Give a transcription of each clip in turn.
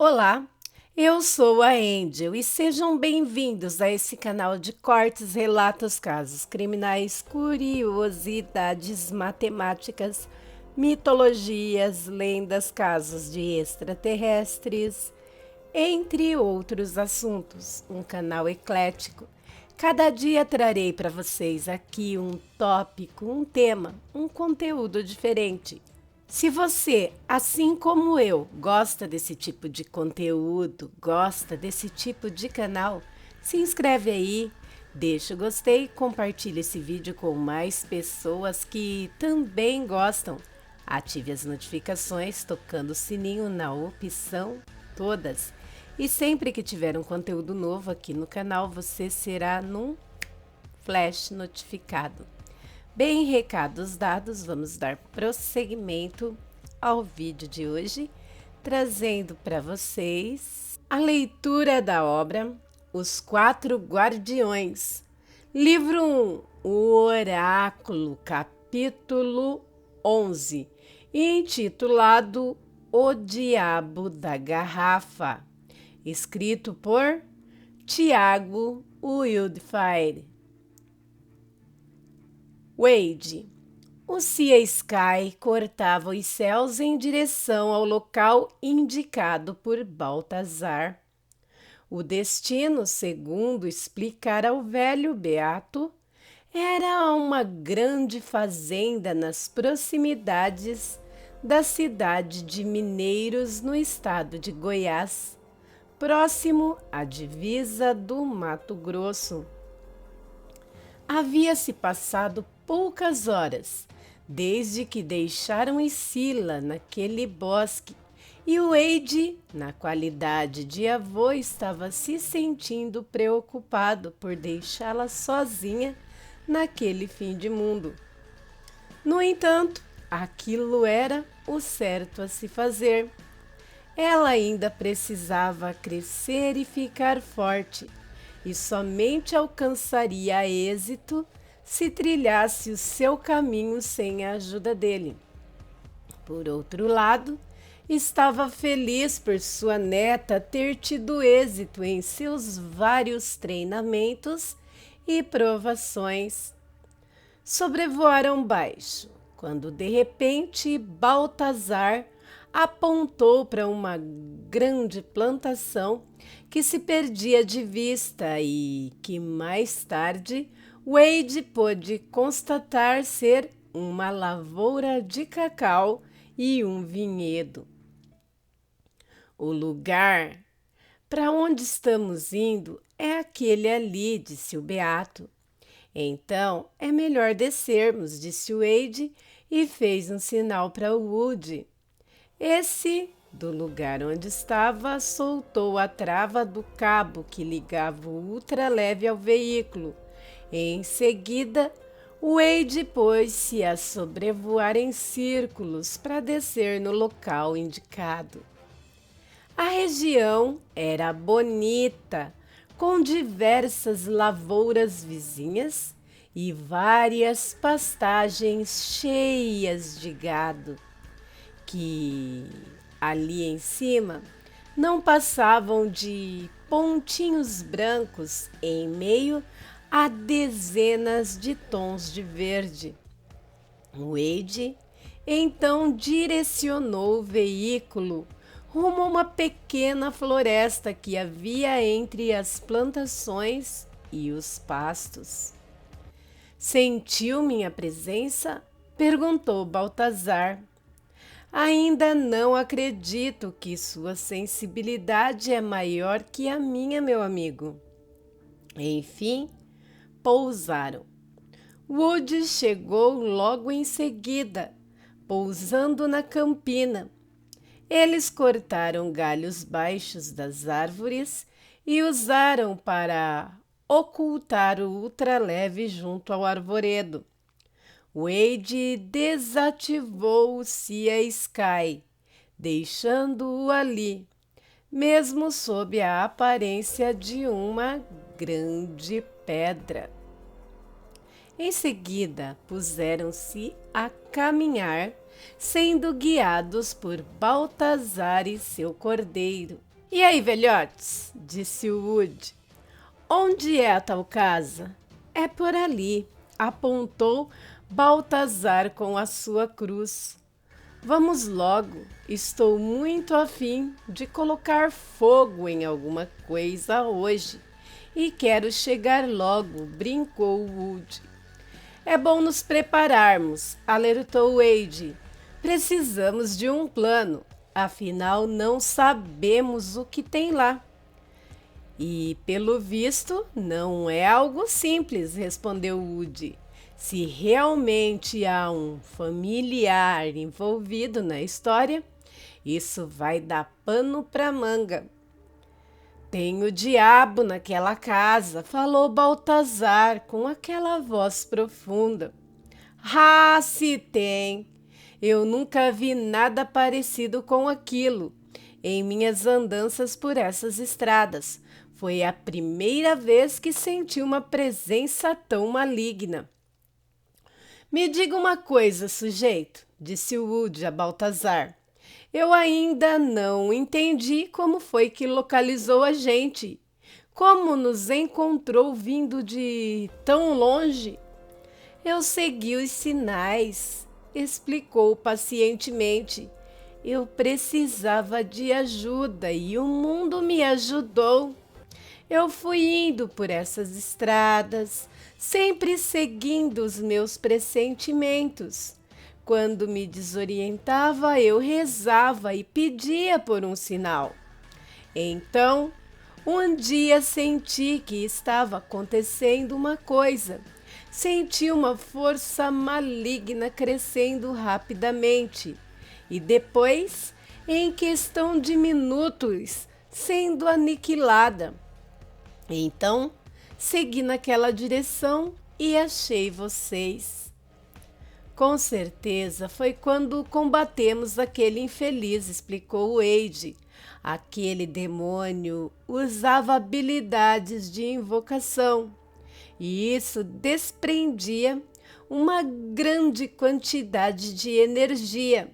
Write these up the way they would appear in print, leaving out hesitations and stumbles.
Olá, eu sou a Angel e sejam bem-vindos a esse canal de cortes, relatos, casos criminais, curiosidades matemáticas, mitologias, lendas, casos de extraterrestres, entre outros assuntos. Um canal eclético. Cada dia trarei para vocês aqui um tópico, um tema, um conteúdo diferente. Se você, assim como eu, gosta desse tipo de conteúdo, gosta desse tipo de canal, se inscreve aí, deixa o gostei, compartilhe esse vídeo com mais pessoas que também gostam. Ative as notificações tocando o sininho na opção todas. E sempre que tiver um conteúdo novo aqui no canal, você será num flash notificado. Bem, recados dados, vamos dar prosseguimento ao vídeo de hoje, trazendo para vocês a leitura da obra Os Quatro Guardiões, livro 1, O Oráculo, capítulo 11, intitulado O Diabo da Garrafa, escrito por Tiago Wildfire. Wade. O Sea Sky cortava os céus em direção ao local indicado por Baltazar. O destino, segundo explicara o velho Beato, era uma grande fazenda nas proximidades da cidade de Mineiros, no estado de Goiás, próximo à divisa do Mato Grosso. Havia-se passado poucas horas desde que deixaram Isila naquele bosque e o Wade, na qualidade de avô, estava se sentindo preocupado por deixá-la sozinha naquele fim de mundo. No entanto, aquilo era o certo a se fazer. Ela ainda precisava crescer e ficar forte, e somente alcançaria êxito se trilhasse o seu caminho sem a ajuda dele. Por outro lado, estava feliz por sua neta ter tido êxito em seus vários treinamentos e provações. Sobrevoaram baixo, quando de repente Baltazar apontou para uma grande plantação que se perdia de vista e que mais tarde Wade pôde constatar ser uma lavoura de cacau e um vinhedo. O lugar para onde estamos indo é aquele ali, disse o Beato. Então é melhor descermos, disse Wade e fez um sinal para o Woody. Esse, do lugar onde estava, soltou a trava do cabo que ligava o ultraleve ao veículo. Em seguida, Wade pôs-se a sobrevoar em círculos para descer no local indicado. A região era bonita, com diversas lavouras vizinhas e várias pastagens cheias de gado, que ali em cima não passavam de pontinhos brancos em meio a dezenas de tons de verde. Wade então direcionou o veículo rumo a uma pequena floresta que havia entre as plantações e os pastos. Sentiu minha presença? Perguntou Baltazar. Ainda não acredito que sua sensibilidade é maior que a minha, meu amigo. Enfim, pousaram. Woody chegou logo em seguida, pousando na campina. Eles cortaram galhos baixos das árvores e usaram para ocultar o ultraleve junto ao arvoredo. Wade desativou o Sea Sky, deixando-o ali, mesmo sob a aparência de uma grande pedra. Em seguida, puseram-se a caminhar, sendo guiados por Baltazar e seu cordeiro. E aí, velhotes? Disse o Woody. Onde é a tal casa? É por ali, apontou Baltazar com a sua cruz. Vamos logo, estou muito afim de colocar fogo em alguma coisa hoje e quero chegar logo, brincou Woody. É bom nos prepararmos, alertou Wade. Precisamos de um plano, afinal não sabemos o que tem lá. E, pelo visto, não é algo simples, respondeu Woody. Se realmente há um familiar envolvido na história, isso vai dar pano para manga. Tem o diabo naquela casa, falou Baltazar com aquela voz profunda. Ah, se tem! Eu nunca vi nada parecido com aquilo em minhas andanças por essas estradas. Foi a primeira vez que senti uma presença tão maligna. Me diga uma coisa, sujeito, disse Woody a Baltazar. Eu ainda não entendi como foi que localizou a gente. Como nos encontrou vindo de tão longe? Eu segui os sinais, explicou pacientemente. Eu precisava de ajuda e o mundo me ajudou. Eu fui indo por essas estradas, sempre seguindo os meus pressentimentos. Quando me desorientava, eu rezava e pedia por um sinal. Então, um dia senti que estava acontecendo uma coisa. Senti uma força maligna crescendo rapidamente e depois, em questão de minutos, sendo aniquilada. Então, segui naquela direção e achei vocês. Com certeza foi quando combatemos aquele infeliz, explicou Wade. Aquele demônio usava habilidades de invocação e isso desprendia uma grande quantidade de energia.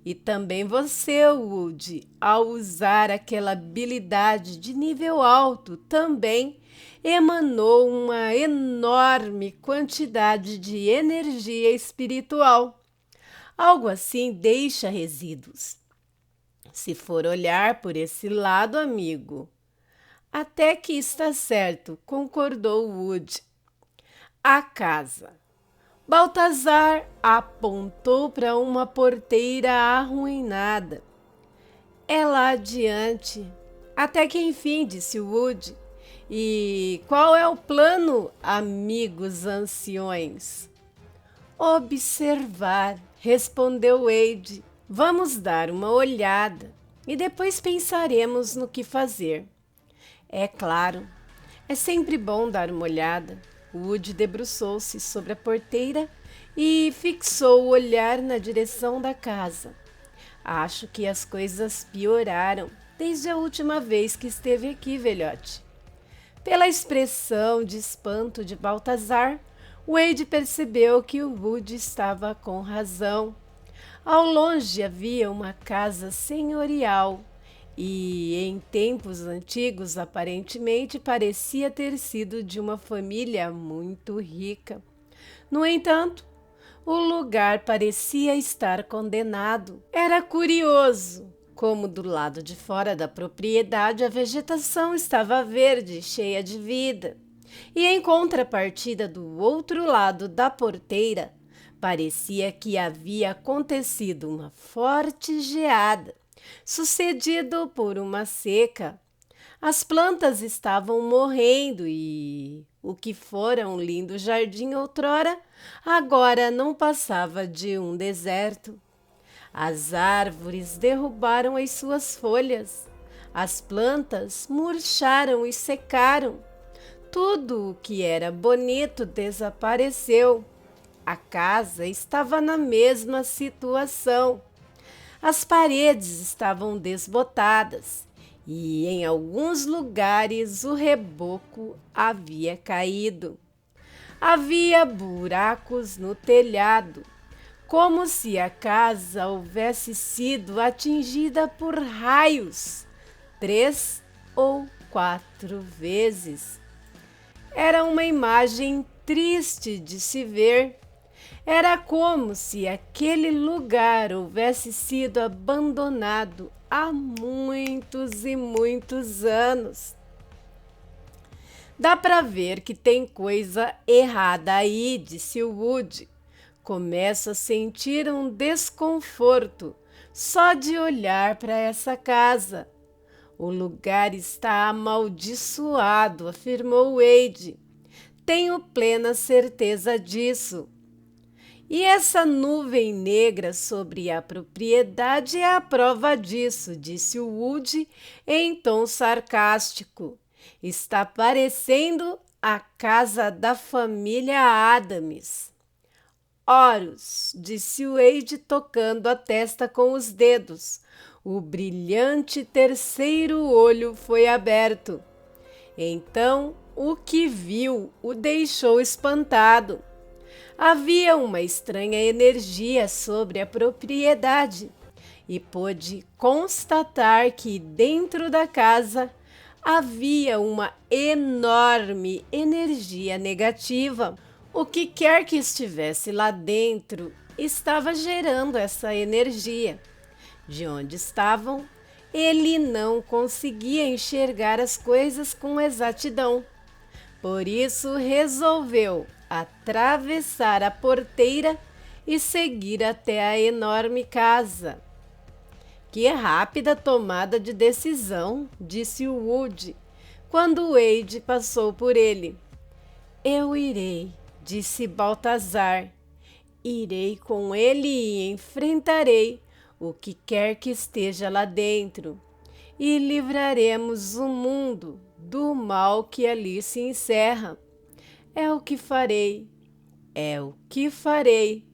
E também você, Woody, ao usar aquela habilidade de nível alto, também emanou uma enorme quantidade de energia espiritual. Algo assim deixa resíduos. Se for olhar por esse lado, amigo. Até que está certo, concordou Woody. A casa. Baltazar apontou para uma porteira arruinada. É lá adiante. Até que enfim, disse Woody. E qual é o plano, amigos anciões? Observar, respondeu Wade. Vamos dar uma olhada e depois pensaremos no que fazer. É claro, é sempre bom dar uma olhada. Woody debruçou-se sobre a porteira e fixou o olhar na direção da casa. Acho que as coisas pioraram desde a última vez que esteve aqui, velhote. Pela expressão de espanto de Baltazar, Wade percebeu que o Woody estava com razão. Ao longe havia uma casa senhorial e, em tempos antigos, aparentemente parecia ter sido de uma família muito rica. No entanto, o lugar parecia estar condenado. Era curioso como do lado de fora da propriedade a vegetação estava verde, cheia de vida, e em contrapartida do outro lado da porteira, parecia que havia acontecido uma forte geada, sucedido por uma seca. As plantas estavam morrendo e o que fora um lindo jardim outrora, agora não passava de um deserto. As árvores derrubaram as suas folhas, as plantas murcharam e secaram. Tudo o que era bonito desapareceu. A casa estava na mesma situação. As paredes estavam desbotadas e, em alguns lugares, o reboco havia caído. Havia buracos no telhado, como se a casa houvesse sido atingida por raios. 3 ou 4 vezes. Era uma imagem triste de se ver. Era como se aquele lugar houvesse sido abandonado há muitos e muitos anos. Dá para ver que tem coisa errada aí, disse o Woody. Começo a sentir um desconforto só de olhar para essa casa. O lugar está amaldiçoado, afirmou Wade. Tenho plena certeza disso. E essa nuvem negra sobre a propriedade é a prova disso, disse o Woody em tom sarcástico. Está parecendo a casa da família Addams. Horus, disse Wade tocando a testa com os dedos. O brilhante terceiro olho foi aberto. Então, o que viu o deixou espantado. Havia uma estranha energia sobre a propriedade e pôde constatar que dentro da casa havia uma enorme energia negativa. O que quer que estivesse lá dentro estava gerando essa energia. De onde estavam, ele não conseguia enxergar as coisas com exatidão. Por isso resolveu atravessar a porteira e seguir até a enorme casa. Que rápida tomada de decisão, disse o Woody, quando Wade passou por ele. Eu irei, disse Baltazar. Irei com ele e enfrentarei o que quer que esteja lá dentro, e livraremos o mundo do mal que ali se encerra. É o que farei, é o que farei.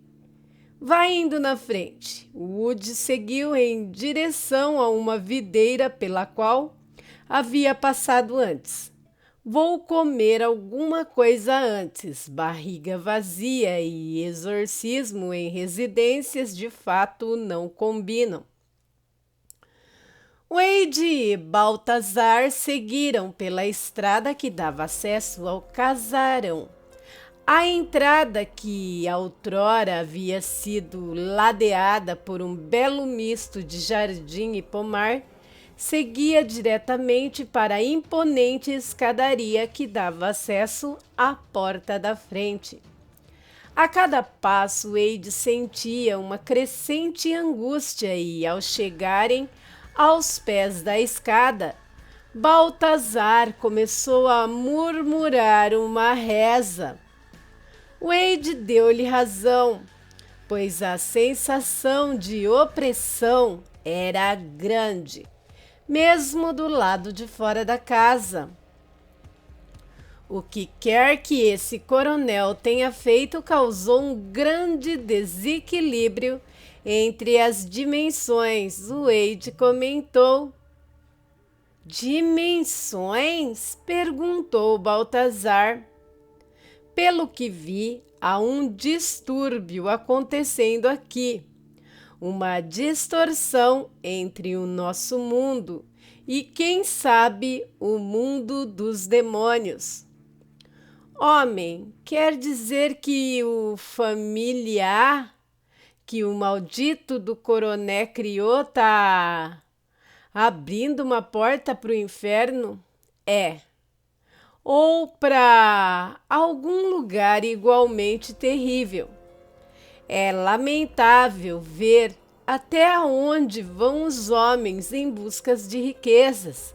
Vai indo na frente. Woody seguiu em direção a uma videira pela qual havia passado antes. Vou comer alguma coisa antes. Barriga vazia e exorcismo em residências de fato não combinam. Wade e Baltazar seguiram pela estrada que dava acesso ao casarão. A entrada, que outrora havia sido ladeada por um belo misto de jardim e pomar, seguia diretamente para a imponente escadaria que dava acesso à porta da frente. A cada passo, Wade sentia uma crescente angústia e, ao chegarem aos pés da escada, Baltazar começou a murmurar uma reza. Wade deu-lhe razão, pois a sensação de opressão era grande, mesmo do lado de fora da casa. O que quer que esse coronel tenha feito causou um grande desequilíbrio entre as dimensões, Wade comentou. Dimensões? Perguntou Baltazar. Pelo que vi, há um distúrbio acontecendo aqui. Uma distorção entre o nosso mundo e, quem sabe, o mundo dos demônios. Homem, quer dizer que o familiar que o maldito do coroné criou tá abrindo uma porta para o inferno? É. Ou para algum lugar igualmente terrível. É lamentável ver até onde vão os homens em busca de riquezas,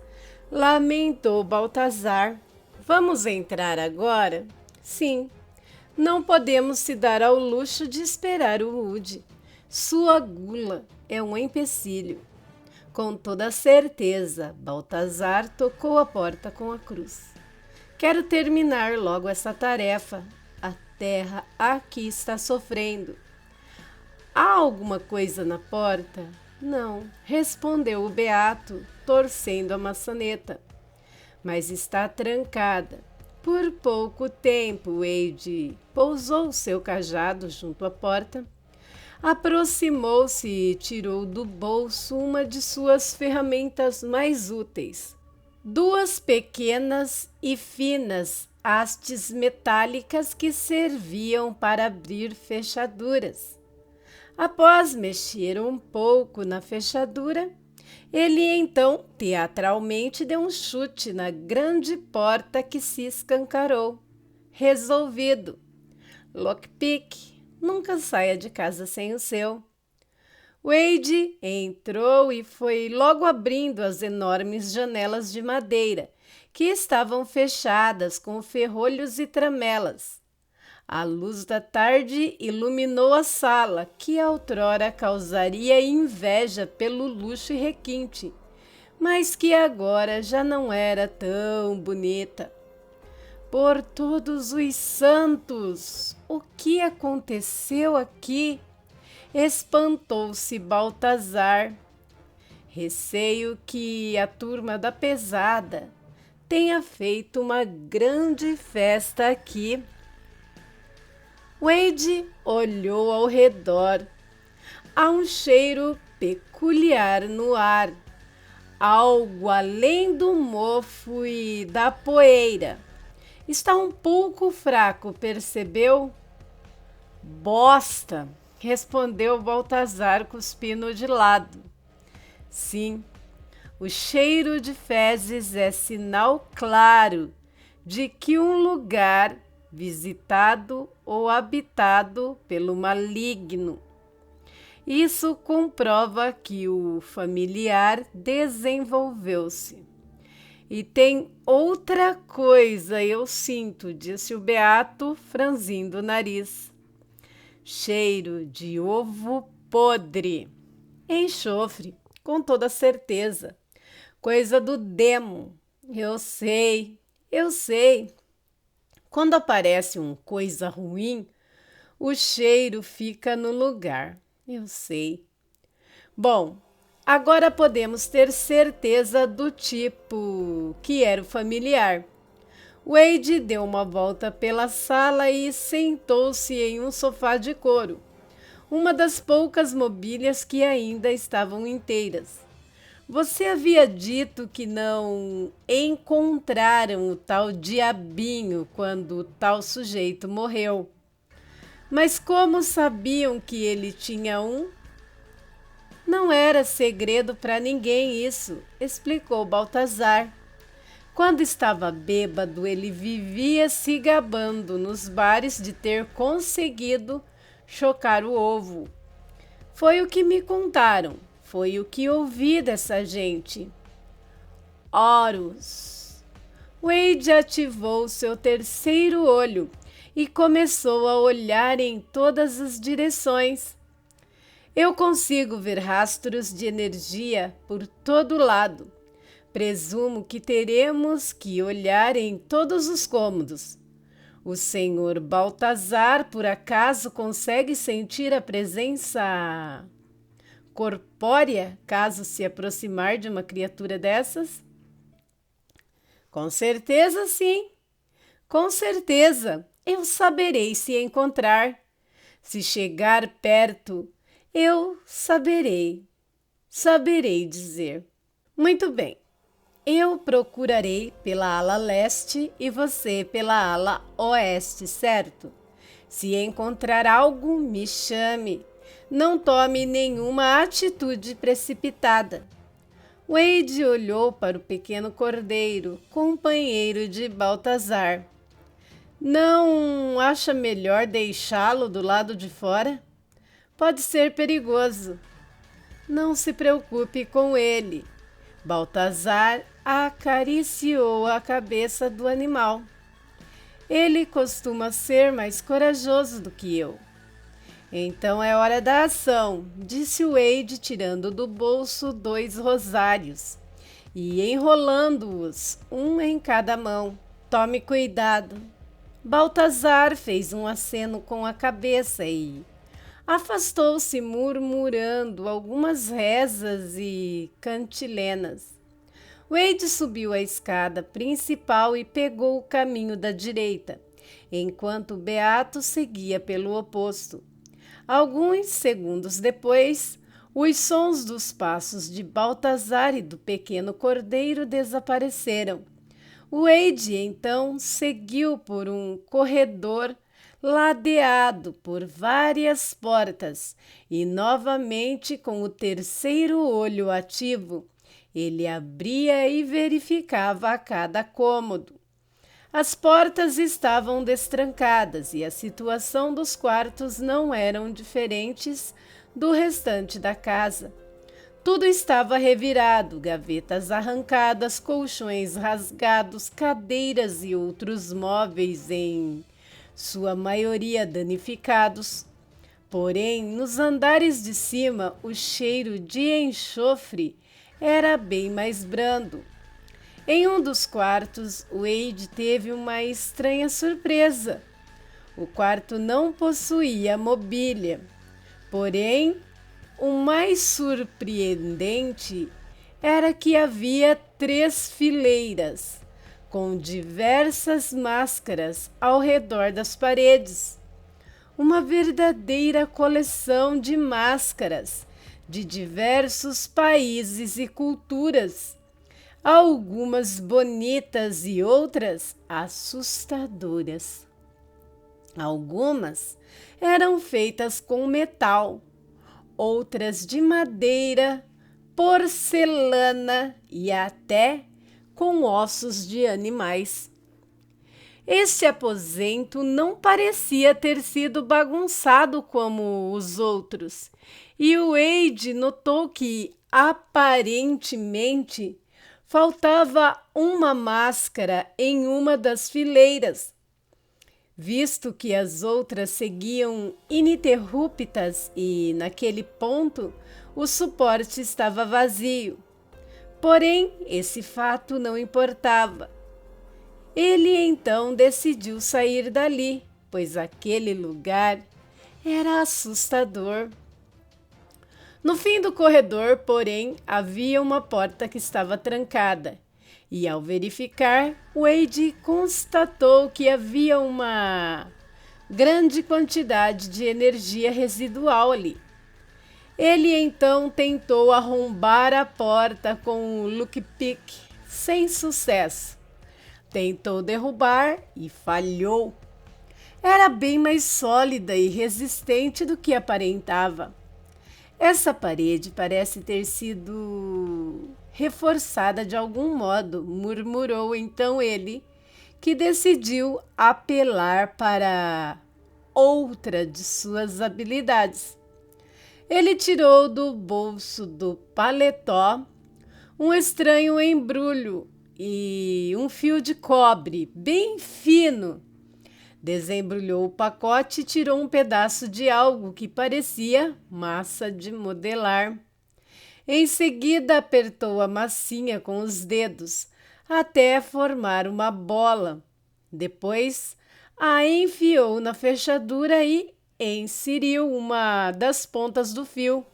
lamentou Baltazar. Vamos entrar agora? Sim. Não podemos se dar ao luxo de esperar o Woody. Sua gula é um empecilho. Com toda certeza, Baltazar tocou a porta com a cruz. Quero terminar logo essa tarefa. A terra aqui está sofrendo. Há alguma coisa na porta? Não, respondeu o beato, torcendo a maçaneta. Mas está trancada. Por pouco tempo, Wade pousou seu cajado junto à porta. Aproximou-se e tirou do bolso uma de suas ferramentas mais úteis. Duas pequenas e finas hastes metálicas que serviam para abrir fechaduras. Após mexer um pouco na fechadura, ele então teatralmente deu um chute na grande porta que se escancarou. Resolvido. Lockpick, nunca saia de casa sem o seu. Wade entrou e foi logo abrindo as enormes janelas de madeira, que estavam fechadas com ferrolhos e tramelas. A luz da tarde iluminou a sala, que outrora causaria inveja pelo luxo e requinte, mas que agora já não era tão bonita. Por todos os santos! O que aconteceu aqui? Espantou-se Baltazar. Receio que a turma da pesada tenha feito uma grande festa aqui. Wade olhou ao redor. Há um cheiro peculiar no ar, algo além do mofo e da poeira. Está um pouco fraco, percebeu? Bosta! Respondeu Baltazar, cuspindo de lado. Sim, o cheiro de fezes é sinal claro de que um lugar visitado ou habitado pelo maligno. Isso comprova que o familiar desenvolveu-se. E tem outra coisa, eu sinto, disse o beato, franzindo o nariz. Cheiro de ovo podre. Enxofre, com toda certeza. Coisa do demo. Eu sei. Quando aparece uma coisa ruim, o cheiro fica no lugar. Eu sei. Bom, agora podemos ter certeza do tipo que era o familiar. Wade deu uma volta pela sala e sentou-se em um sofá de couro, uma das poucas mobílias que ainda estavam inteiras. Você havia dito que não encontraram o tal diabinho quando o tal sujeito morreu. Mas como sabiam que ele tinha um? Não era segredo para ninguém isso, explicou Baltazar. Quando estava bêbado, ele vivia se gabando nos bares de ter conseguido chocar o ovo. Foi o que me contaram, foi o que ouvi dessa gente. Horus! Wade ativou seu terceiro olho e começou a olhar em todas as direções. Eu consigo ver rastros de energia por todo lado. Presumo que teremos que olhar em todos os cômodos. O senhor Baltazar, por acaso, consegue sentir a presença corpórea caso se aproximar de uma criatura dessas? Com certeza, sim. Com certeza. Eu saberei se encontrar. Se chegar perto, eu saberei. Saberei dizer. Muito bem. Eu procurarei pela ala leste e você pela ala oeste, certo? Se encontrar algo, me chame. Não tome nenhuma atitude precipitada. Wade olhou para o pequeno cordeiro, companheiro de Baltazar. Não acha melhor deixá-lo do lado de fora? Pode ser perigoso. Não se preocupe com ele. Baltazar acariciou a cabeça do animal. Ele costuma ser mais corajoso do que eu. Então é hora da ação, disse Wade, tirando do bolso 2 rosários e enrolando-os, um em cada mão. Tome cuidado. Baltazar fez um aceno com a cabeça e afastou-se murmurando algumas rezas e cantilenas. Wade subiu a escada principal e pegou o caminho da direita, enquanto Beato seguia pelo oposto. Alguns segundos depois, os sons dos passos de Baltazar e do pequeno cordeiro desapareceram. Wade então seguiu por um corredor ladeado por várias portas e novamente com o terceiro olho ativo, ele abria e verificava a cada cômodo. As portas estavam destrancadas e a situação dos quartos não eram diferentes do restante da casa. Tudo estava revirado, gavetas arrancadas, colchões rasgados, cadeiras e outros móveis, em sua maioria danificados. Porém, nos andares de cima, o cheiro de enxofre era bem mais brando. Em um dos quartos, Wade teve uma estranha surpresa. O quarto não possuía mobília. Porém, o mais surpreendente era que havia 3 fileiras, com diversas máscaras ao redor das paredes. Uma verdadeira coleção de máscaras de diversos países e culturas, algumas bonitas e outras assustadoras. Algumas eram feitas com metal, outras de madeira, porcelana e até com ossos de animais. Este aposento não parecia ter sido bagunçado como os outros, e Wade notou que, aparentemente, faltava uma máscara em uma das fileiras, visto que as outras seguiam ininterruptas e, naquele ponto, o suporte estava vazio. Porém, esse fato não importava. Ele então decidiu sair dali, pois aquele lugar era assustador. No fim do corredor, porém, havia uma porta que estava trancada. E ao verificar, Wade constatou que havia uma grande quantidade de energia residual ali. Ele então tentou arrombar a porta com o lockpick, sem sucesso. Tentou derrubar e falhou. Era bem mais sólida e resistente do que aparentava. Essa parede parece ter sido reforçada de algum modo, murmurou então ele, que decidiu apelar para outra de suas habilidades. Ele tirou do bolso do paletó um estranho embrulho e um fio de cobre bem fino. Desembrulhou o pacote e tirou um pedaço de algo que parecia massa de modelar. Em seguida, apertou a massinha com os dedos até formar uma bola. Depois, a enfiou na fechadura e inseriu uma das pontas do fio.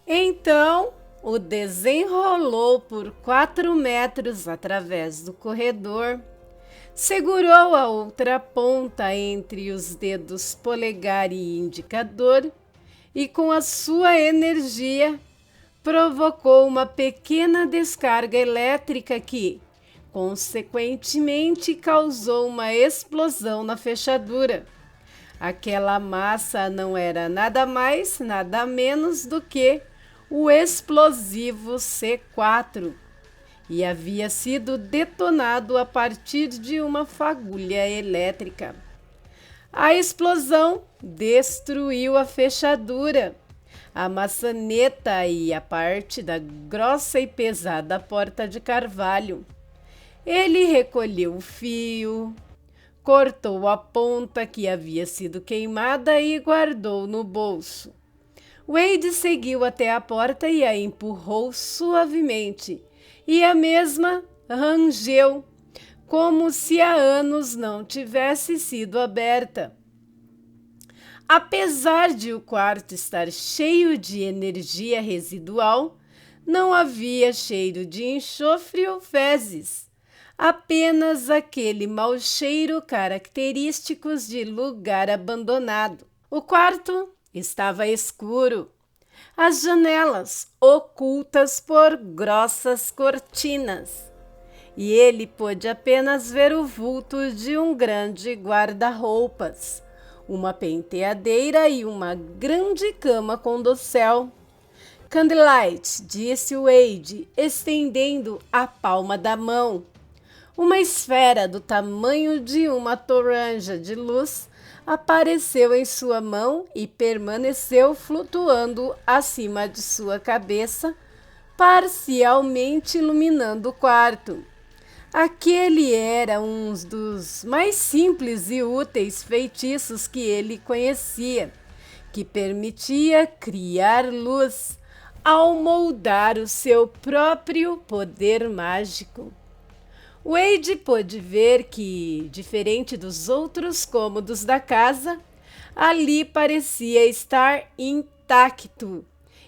Então, o desenrolou por 4 metros através do corredor. Segurou a outra ponta entre os dedos polegar e indicador e, com a sua energia, provocou uma pequena descarga elétrica que, consequentemente, causou uma explosão na fechadura. Aquela massa não era nada mais, nada menos do que o explosivo C4. E havia sido detonado a partir de uma fagulha elétrica. A explosão destruiu a fechadura, a maçaneta e a parte da grossa e pesada porta de carvalho. Ele recolheu o fio, cortou a ponta que havia sido queimada e guardou no bolso. Wade seguiu até a porta e a empurrou suavemente, e a mesma rangeu, como se há anos não tivesse sido aberta. Apesar de o quarto estar cheio de energia residual, não havia cheiro de enxofre ou fezes, apenas aquele mau cheiro característico de lugar abandonado. O quarto Estava escuro, as janelas ocultas por grossas cortinas, e ele pôde apenas ver o vulto de um grande guarda-roupas, uma penteadeira e uma grande cama com dossel. Candlelight, disse Wade, estendendo a palma da mão. Uma esfera do tamanho de uma toranja de luz apareceu em sua mão e permaneceu flutuando acima de sua cabeça, parcialmente iluminando o quarto. Aquele era um dos mais simples e úteis feitiços que ele conhecia, que permitia criar luz ao moldar o seu próprio poder mágico. Wade pôde ver que, diferente dos outros cômodos da casa, ali parecia estar intacto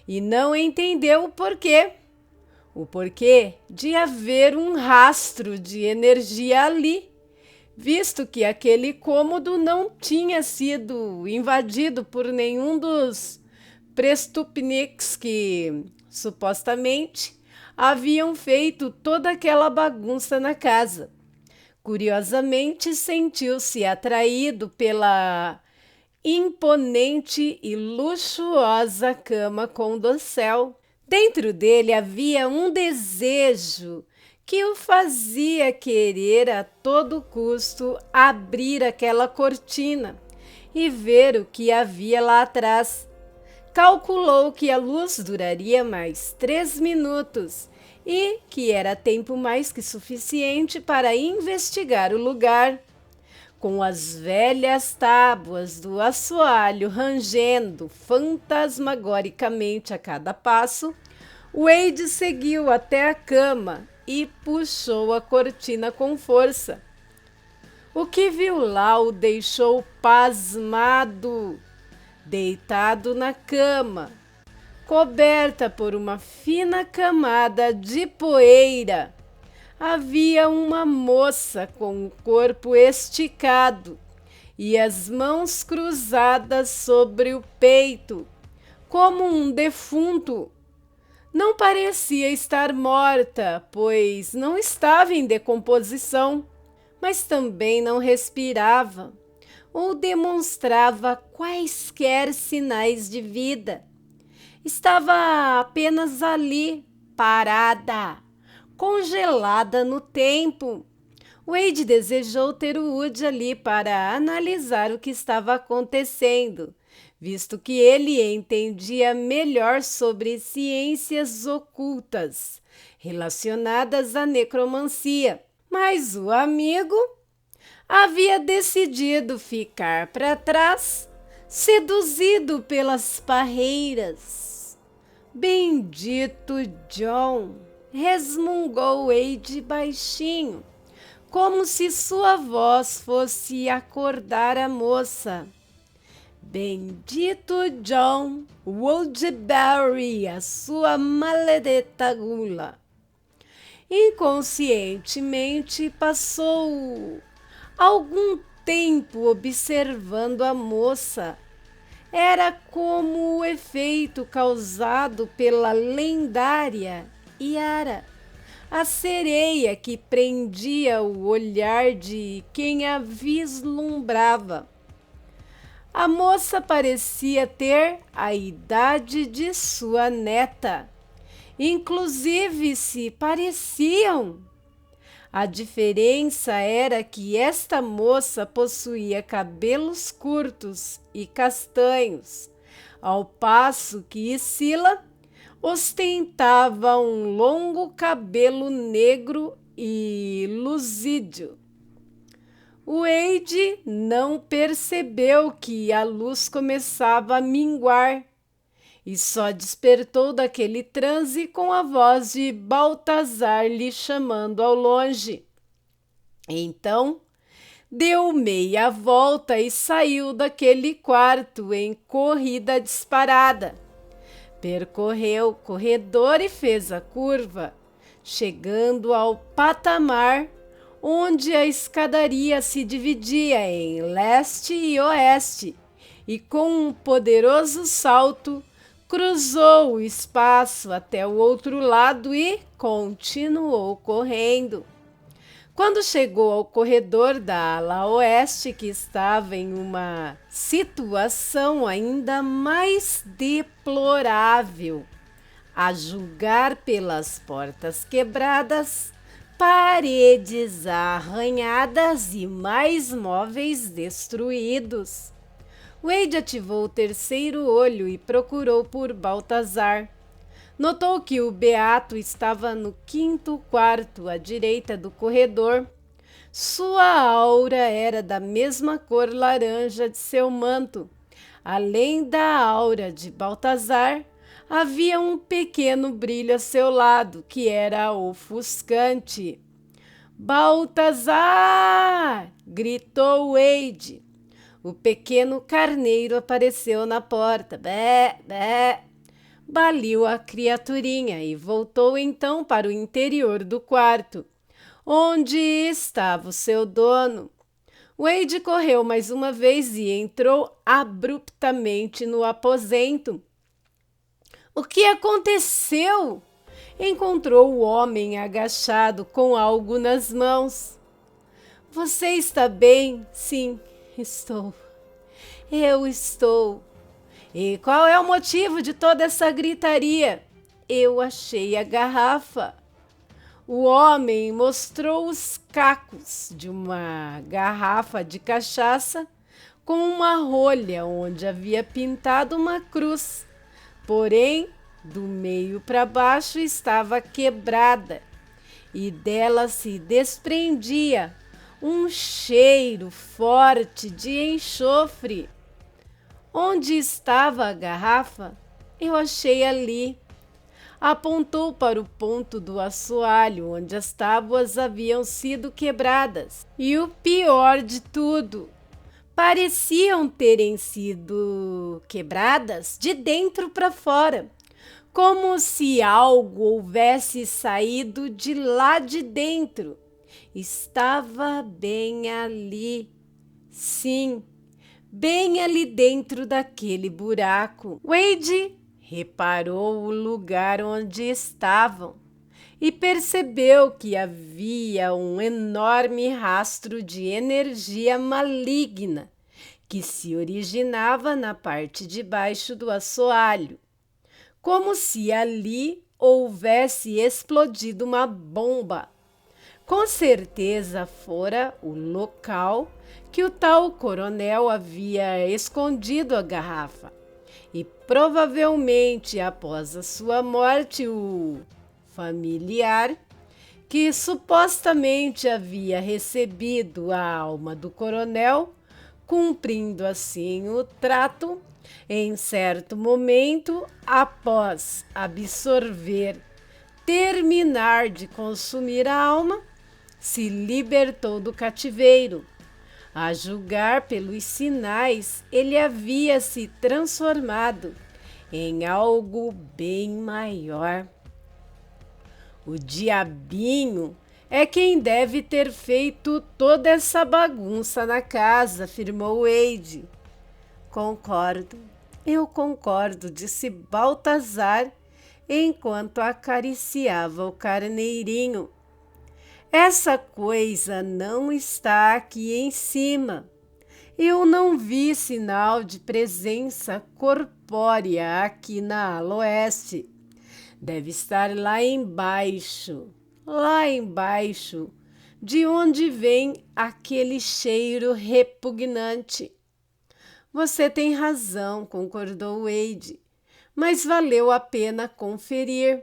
e não entendeu o porquê. O porquê de haver um rastro de energia ali, visto que aquele cômodo não tinha sido invadido por nenhum dos prestupniks que, supostamente, haviam feito toda aquela bagunça na casa. Curiosamente, sentiu-se atraído pela imponente e luxuosa cama com dossel. Dentro dele havia um desejo que o fazia querer a todo custo abrir aquela cortina e ver o que havia lá atrás. Calculou que a luz duraria mais 3 minutos e que era tempo mais que suficiente para investigar o lugar. Com as velhas tábuas do assoalho rangendo fantasmagoricamente a cada passo, Wade seguiu até a cama e puxou a cortina com força. O que viu lá o deixou pasmado. Deitado na cama, coberta por uma fina camada de poeira, havia uma moça com o corpo esticado e as mãos cruzadas sobre o peito, como um defunto. Não parecia estar morta, pois não estava em decomposição, mas também não respirava ou demonstrava quaisquer sinais de vida. Estava apenas ali, parada, congelada no tempo. Wade desejou ter o Woody ali para analisar o que estava acontecendo, visto que ele entendia melhor sobre ciências ocultas relacionadas à necromancia. Mas o amigo havia decidido ficar para trás, seduzido pelas parreiras. Bendito John, resmungou Wade baixinho, como se sua voz fosse acordar a moça. Bendito John Woodbury, a sua maledeta gula. Inconscientemente passou algum tempo observando a moça. Era como o efeito causado pela lendária Yara, a sereia que prendia o olhar de quem a vislumbrava. A moça parecia ter a idade de sua neta. Inclusive se pareciam. A diferença era que esta moça possuía cabelos curtos e castanhos, ao passo que Scylla ostentava um longo cabelo negro e luzídio. Wade não percebeu que a luz começava a minguar e só despertou daquele transe com a voz de Baltazar lhe chamando ao longe. Então, deu meia volta e saiu daquele quarto em corrida disparada. Percorreu o corredor e fez a curva, chegando ao patamar onde a escadaria se dividia em leste e oeste e, com um poderoso salto, cruzou o espaço até o outro lado e continuou correndo. Quando chegou ao corredor da ala oeste, que estava em uma situação ainda mais deplorável, a julgar pelas portas quebradas, paredes arranhadas e mais móveis destruídos, Wade ativou o terceiro olho e procurou por Baltazar. Notou que o beato estava no quinto quarto à direita do corredor. Sua aura era da mesma cor laranja de seu manto. Além da aura de Baltazar, havia um pequeno brilho a seu lado, que era ofuscante. "Baltazar!" gritou Wade. O pequeno carneiro apareceu na porta. "Bé, bé!" Baliu a criaturinha e voltou então para o interior do quarto, onde estava o seu dono. Wade correu mais uma vez e entrou abruptamente no aposento. O que aconteceu? Encontrou o homem agachado com algo nas mãos. "Você está bem?" "Sim, estou. Eu estou." "E qual é o motivo de toda essa gritaria?" "Eu achei a garrafa." O homem mostrou os cacos de uma garrafa de cachaça com uma rolha onde havia pintado uma cruz. Porém, do meio para baixo estava quebrada e dela se desprendia um cheiro forte de enxofre. "Onde estava a garrafa?" "Eu achei ali." Apontou para o ponto do assoalho onde as tábuas haviam sido quebradas. E o pior de tudo, pareciam terem sido quebradas de dentro para fora, como se algo houvesse saído de lá de dentro. Estava bem ali. Sim, bem ali dentro daquele buraco. Wade reparou o lugar onde estavam e percebeu que havia um enorme rastro de energia maligna que se originava na parte de baixo do assoalho, como se ali houvesse explodido uma bomba. Com certeza fora o local que o tal coronel havia escondido a garrafa. E provavelmente após a sua morte, o familiar, que supostamente havia recebido a alma do coronel, cumprindo assim o trato, em certo momento, após terminar de consumir a alma, se libertou do cativeiro. A julgar pelos sinais, ele havia se transformado em algo bem maior. O diabinho é quem deve ter feito toda essa bagunça na casa, afirmou Wade. "Concordo, eu concordo", disse Baltazar enquanto acariciava o carneirinho. "Essa coisa não está aqui em cima. Eu não vi sinal de presença corpórea aqui na ala oeste. Deve estar lá embaixo, de onde vem aquele cheiro repugnante." "Você tem razão", concordou Wade, "mas valeu a pena conferir.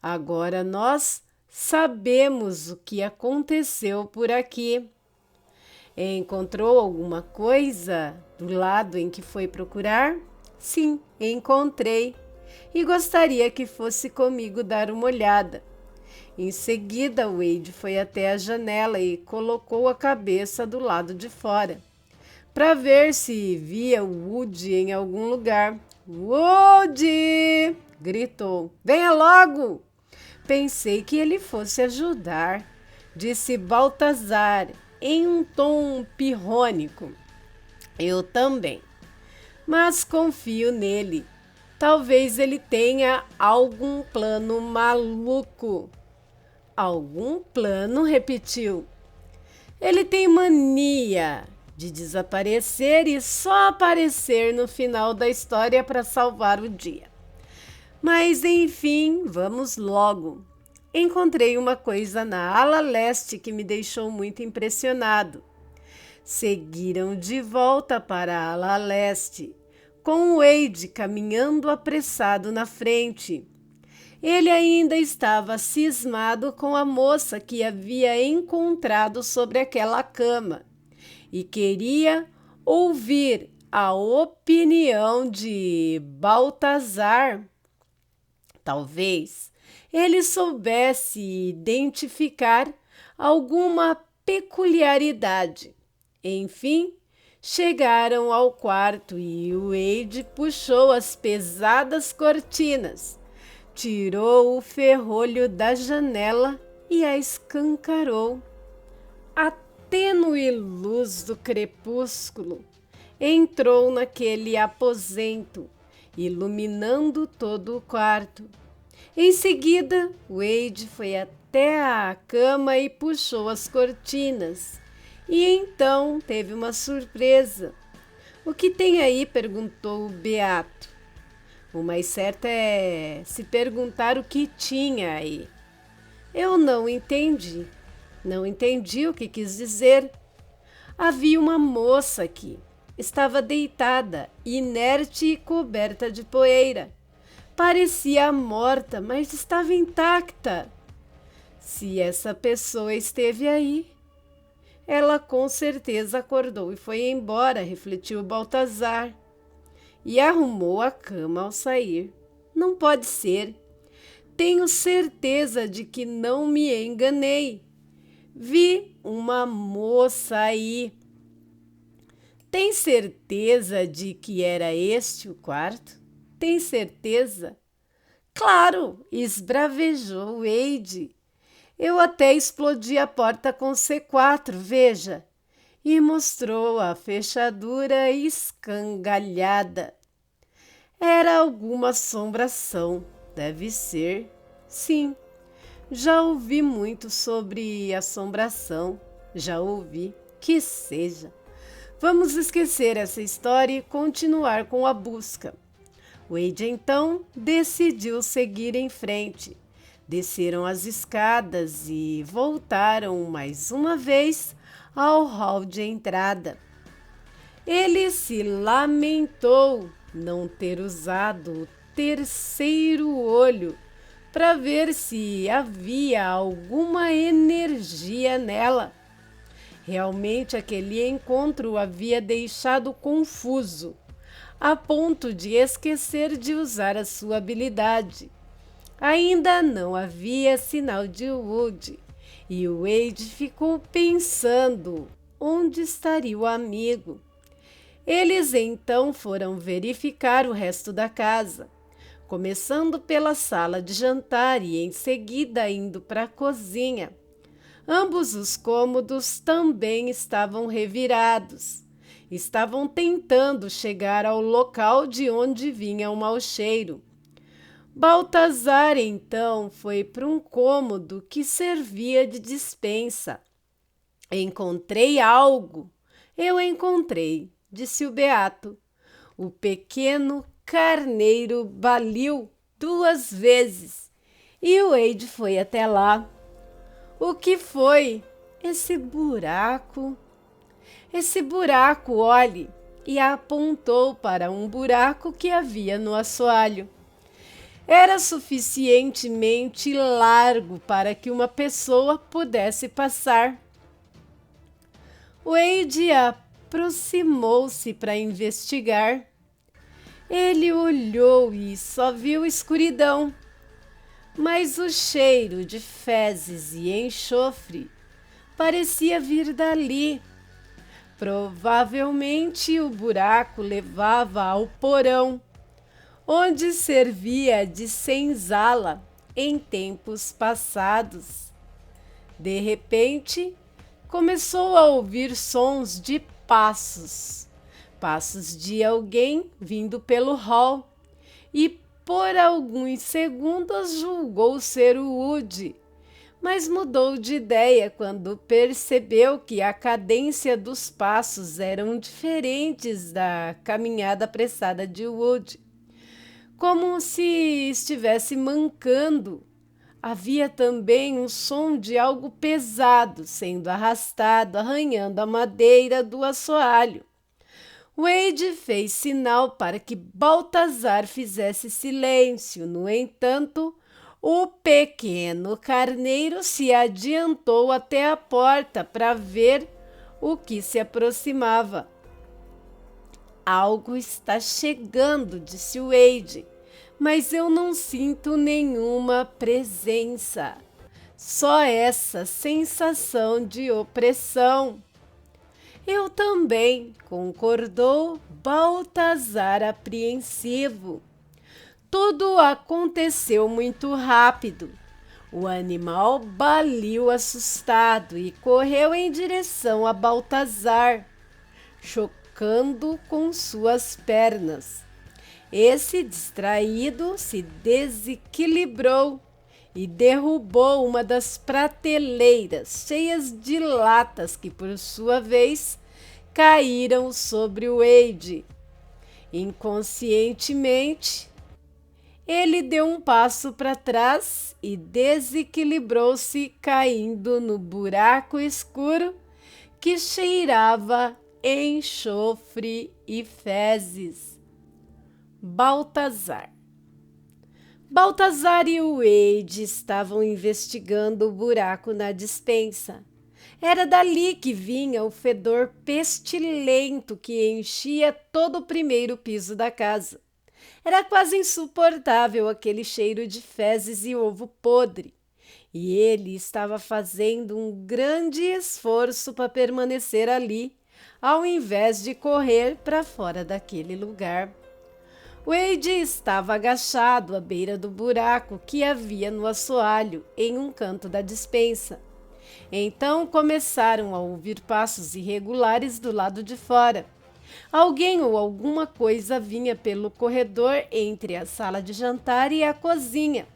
Agora nós sabemos o que aconteceu por aqui." "Encontrou alguma coisa do lado em que foi procurar?" "Sim, encontrei. E gostaria que fosse comigo dar uma olhada." Em seguida, Wade foi até a janela e colocou a cabeça do lado de fora, para ver se via Woody em algum lugar. "Woody!" gritou. "Venha logo!" "Pensei que ele fosse ajudar", disse Baltazar em um tom pirrônico. "Eu também. mas confio nele. Talvez ele tenha algum plano maluco. Algum plano? Repetiu. Ele tem mania de desaparecer e só aparecer no final da história para salvar o dia. Mas enfim, vamos logo. Encontrei uma coisa na ala leste que me deixou muito impressionado. Seguiram de volta para a ala leste, com Wade caminhando apressado na frente. Ele ainda estava cismado com a moça que havia encontrado sobre aquela cama e queria ouvir a opinião de Baltazar. Talvez ele soubesse identificar alguma peculiaridade. Enfim, chegaram ao quarto e Wade puxou as pesadas cortinas, tirou o ferrolho da janela e a escancarou. A tênue luz do crepúsculo entrou naquele aposento, iluminando todo o quarto. Em seguida, Wade foi até a cama e puxou as cortinas. E então teve uma surpresa. "O que tem aí?" perguntou o Beato. O mais certo é se perguntar o que tinha aí. Eu não entendi. Não entendi o que quis dizer. Havia uma moça aqui. Estava deitada, inerte e coberta de poeira. Parecia morta, mas estava intacta. Se essa pessoa esteve aí, ela com certeza acordou e foi embora, refletiu Baltazar. E arrumou a cama ao sair. Não pode ser. Tenho certeza de que não me enganei. Vi uma moça aí. Tem certeza de que era este o quarto? Tem certeza? Claro, esbravejou Wade. Eu até explodi a porta com C4, veja. E mostrou a fechadura escangalhada. Era alguma assombração, deve ser. Sim, já ouvi muito sobre assombração, já ouvi, que seja. Vamos esquecer essa história e continuar com a busca. Wade então decidiu seguir em frente. Desceram as escadas e voltaram mais uma vez ao hall de entrada. Ele se lamentou não ter usado o terceiro olho para ver se havia alguma energia nela. Realmente aquele encontro o havia deixado confuso, a ponto de esquecer de usar a sua habilidade. Ainda não havia sinal de Wood e o Wade ficou pensando onde estaria o amigo. Eles então foram verificar o resto da casa, começando pela sala de jantar e em seguida indo para a cozinha. Ambos os cômodos também estavam revirados. Estavam tentando chegar ao local de onde vinha o mau cheiro. Baltazar então foi para um cômodo que servia de despensa. Encontrei algo. Eu encontrei, disse o Beato. O pequeno carneiro baliu 2 vezes e o Wade foi até lá. O que foi? Esse buraco. Esse buraco, olhe, e apontou para um buraco que havia no assoalho. Era suficientemente largo para que uma pessoa pudesse passar. Wade aproximou-se para investigar. Ele olhou e só viu escuridão, mas o cheiro de fezes e enxofre parecia vir dali. Provavelmente o buraco levava ao porão, onde servia de senzala em tempos passados. De repente, começou a ouvir sons de passos. passos de alguém vindo pelo hall e por alguns segundos julgou ser o Woody, mas mudou de ideia quando percebeu que a cadência dos passos eram diferentes da caminhada apressada de Woody, como se estivesse mancando. Havia também um som de algo pesado sendo arrastado, arranhando a madeira do assoalho. Wade fez sinal para que Baltazar fizesse silêncio. No entanto, o pequeno carneiro se adiantou até a porta para ver o que se aproximava. Algo está chegando, disse Wade, mas eu não sinto nenhuma presença. Só essa sensação de opressão. Eu também, concordou Baltazar apreensivo. Tudo aconteceu muito rápido. O animal baliu assustado e correu em direção a Baltazar, chocando com suas pernas. Esse distraído se desequilibrou e derrubou uma das prateleiras cheias de latas que, por sua vez, caíram sobre o Wade. Inconscientemente, ele deu um passo para trás e desequilibrou-se, caindo no buraco escuro que cheirava enxofre e fezes. Baltazar e o Wade estavam investigando o buraco na despensa. Era dali que vinha o fedor pestilento que enchia todo o primeiro piso da casa. Era quase insuportável aquele cheiro de fezes e ovo podre. E ele estava fazendo um grande esforço para permanecer ali, ao invés de correr para fora daquele lugar. Wade estava agachado à beira do buraco que havia no assoalho, em um canto da despensa. Então começaram a ouvir passos irregulares do lado de fora. Alguém ou alguma coisa vinha pelo corredor entre a sala de jantar e a cozinha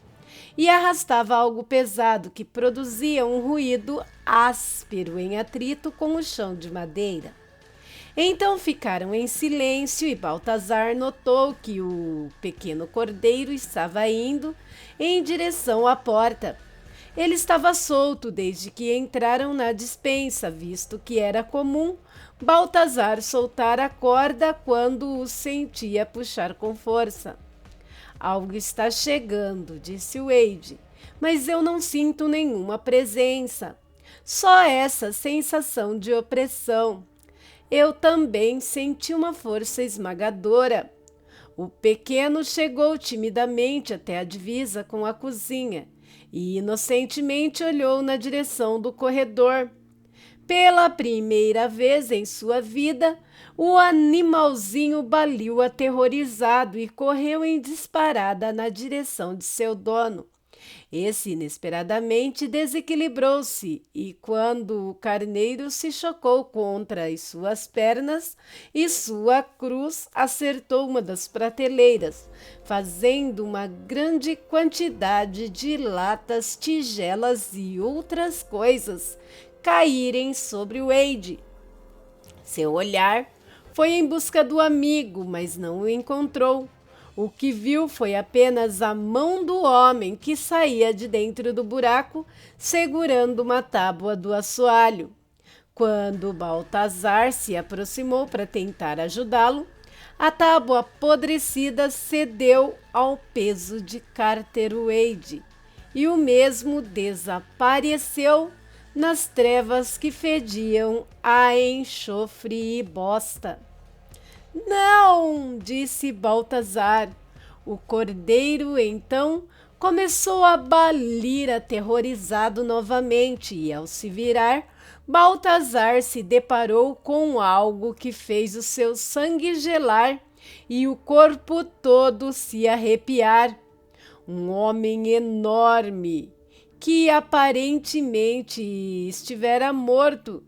e arrastava algo pesado que produzia um ruído áspero em atrito com o chão de madeira. Então ficaram em silêncio e Baltazar notou que o pequeno cordeiro estava indo em direção à porta. Ele estava solto desde que entraram na despensa, visto que era comum Baltazar soltar a corda quando o sentia puxar com força. Algo está chegando, disse Wade, mas eu não sinto nenhuma presença. Só essa sensação de opressão. Eu também senti uma força esmagadora. O pequeno chegou timidamente até a divisa com a cozinha e inocentemente olhou na direção do corredor. Pela primeira vez em sua vida, o animalzinho baliu aterrorizado e correu em disparada na direção de seu dono. Esse inesperadamente desequilibrou-se e quando o carneiro se chocou contra as suas pernas e sua cruz acertou uma das prateleiras, fazendo uma grande quantidade de latas, tigelas e outras coisas caírem sobre o Wade. Seu olhar foi em busca do amigo, mas não o encontrou. O que viu foi apenas a mão do homem que saía de dentro do buraco, segurando uma tábua do assoalho. Quando Baltazar se aproximou para tentar ajudá-lo, a tábua apodrecida cedeu ao peso de Carter Wade e o mesmo desapareceu nas trevas que fediam a enxofre e bosta. Não, disse Baltazar. O cordeiro então começou a balir aterrorizado novamente e, ao se virar, Baltazar se deparou com algo que fez o seu sangue gelar e o corpo todo se arrepiar. Um homem enorme que aparentemente estivera morto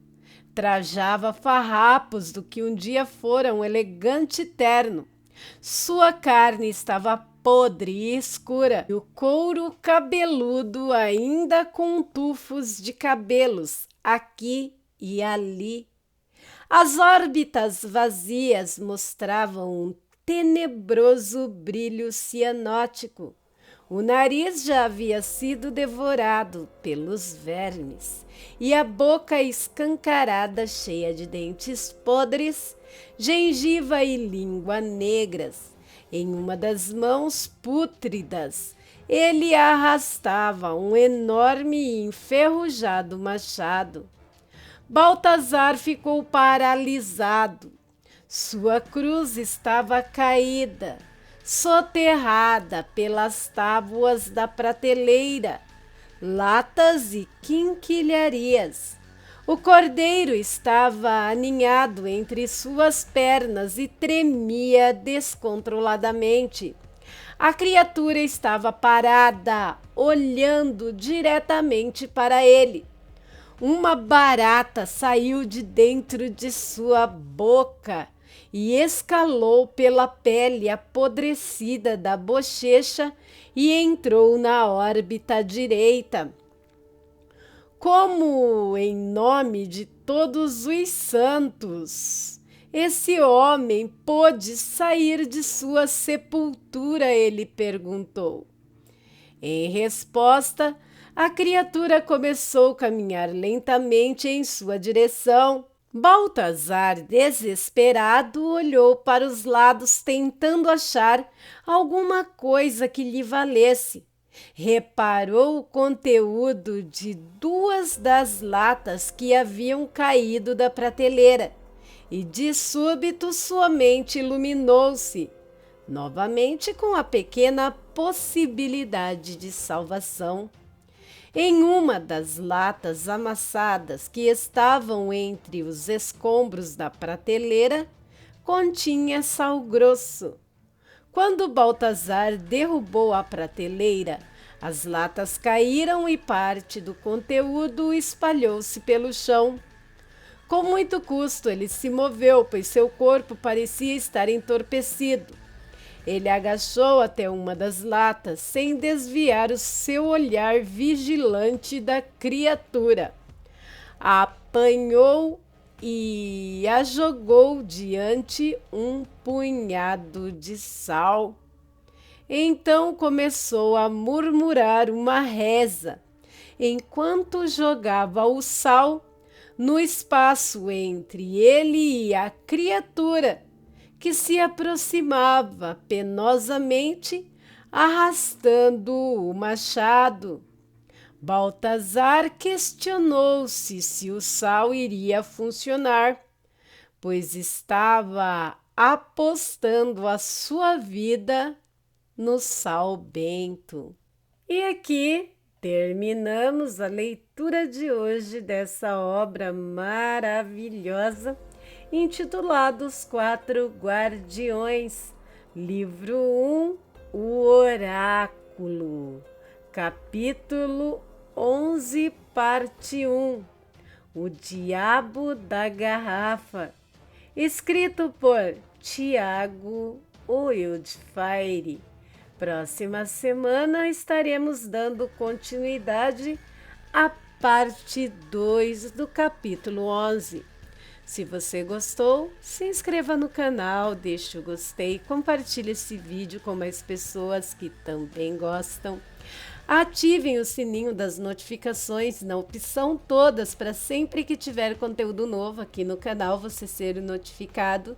trajava farrapos do que um dia fora um elegante terno. Sua carne estava podre e escura, e o couro cabeludo ainda com tufos de cabelos aqui e ali. As órbitas vazias mostravam um tenebroso brilho cianótico. O nariz já havia sido devorado pelos vermes, e a boca escancarada, cheia de dentes podres, gengiva e língua negras. Em uma das mãos pútridas, ele arrastava um enorme e enferrujado machado. Baltazar ficou paralisado. Sua cruz estava caída, soterrada pelas tábuas da prateleira, latas e quinquilharias. O cordeiro estava aninhado entre suas pernas e tremia descontroladamente. A criatura estava parada, olhando diretamente para ele. Uma barata saiu de dentro de sua boca e escalou pela pele apodrecida da bochecha e entrou na órbita direita. Como em nome de todos os santos, esse homem pôde sair de sua sepultura? Ele perguntou. Em resposta, a criatura começou a caminhar lentamente em sua direção. Baltazar, desesperado, olhou para os lados tentando achar alguma coisa que lhe valesse. Reparou o conteúdo de duas das latas que haviam caído da prateleira e de súbito sua mente iluminou-se, novamente com a pequena possibilidade de salvação. Em uma das latas amassadas que estavam entre os escombros da prateleira, continha sal grosso. Quando Baltazar derrubou a prateleira, as latas caíram e parte do conteúdo espalhou-se pelo chão. Com muito custo ele se moveu, pois seu corpo parecia estar entorpecido. Ele agachou até uma das latas, sem desviar o seu olhar vigilante da criatura. A apanhou e a jogou diante um punhado de sal. Então começou a murmurar uma reza, enquanto jogava o sal no espaço entre ele e a criatura, que se aproximava penosamente, arrastando o machado. Baltazar questionou-se se o sal iria funcionar, pois estava apostando a sua vida no sal bento. E aqui terminamos a leitura de hoje dessa obra maravilhosa, intitulado Os Quatro Guardiões, livro 1, O Oráculo, capítulo 11, parte 1, O Diabo da Garrafa, escrito por Tiago Wildfire. Próxima semana estaremos dando continuidade à parte 2 do capítulo 11. Se você gostou, se inscreva no canal, deixe o gostei, compartilhe esse vídeo com mais pessoas que também gostam. Ativem o sininho das notificações na opção todas para sempre que tiver conteúdo novo aqui no canal você ser notificado.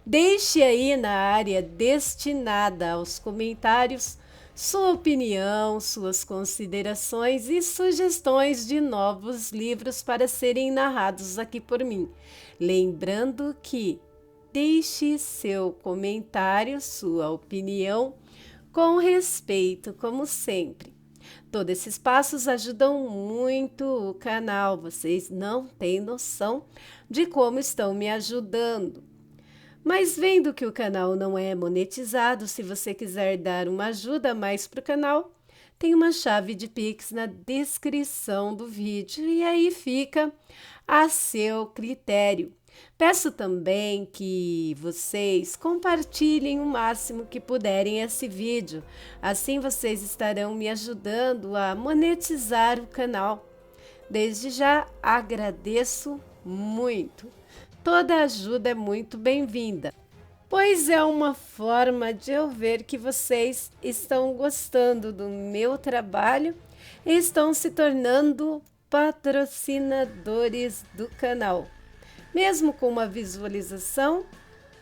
Deixe aí na área destinada aos comentários sua opinião, suas considerações e sugestões de novos livros para serem narrados aqui por mim. Lembrando que deixe seu comentário, sua opinião, com respeito, como sempre. Todos esses passos ajudam muito o canal, vocês não têm noção de como estão me ajudando. Mas vendo que o canal não é monetizado, se você quiser dar uma ajuda a mais para o canal, tem uma chave de Pix na descrição do vídeo e aí fica a seu critério. Peço também que vocês compartilhem o máximo que puderem esse vídeo, assim vocês estarão me ajudando a monetizar o canal. Desde já agradeço muito. Toda ajuda é muito bem-vinda, pois é uma forma de eu ver que vocês estão gostando do meu trabalho e estão se tornando patrocinadores do canal, mesmo com uma visualização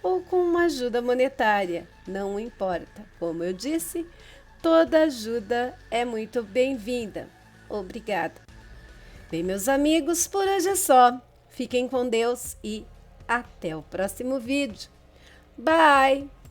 ou com uma ajuda monetária, não importa. Como eu disse, toda ajuda é muito bem-vinda. Obrigada. Bem, meus amigos, por hoje é só. Fiquem com Deus e até o próximo vídeo. Bye!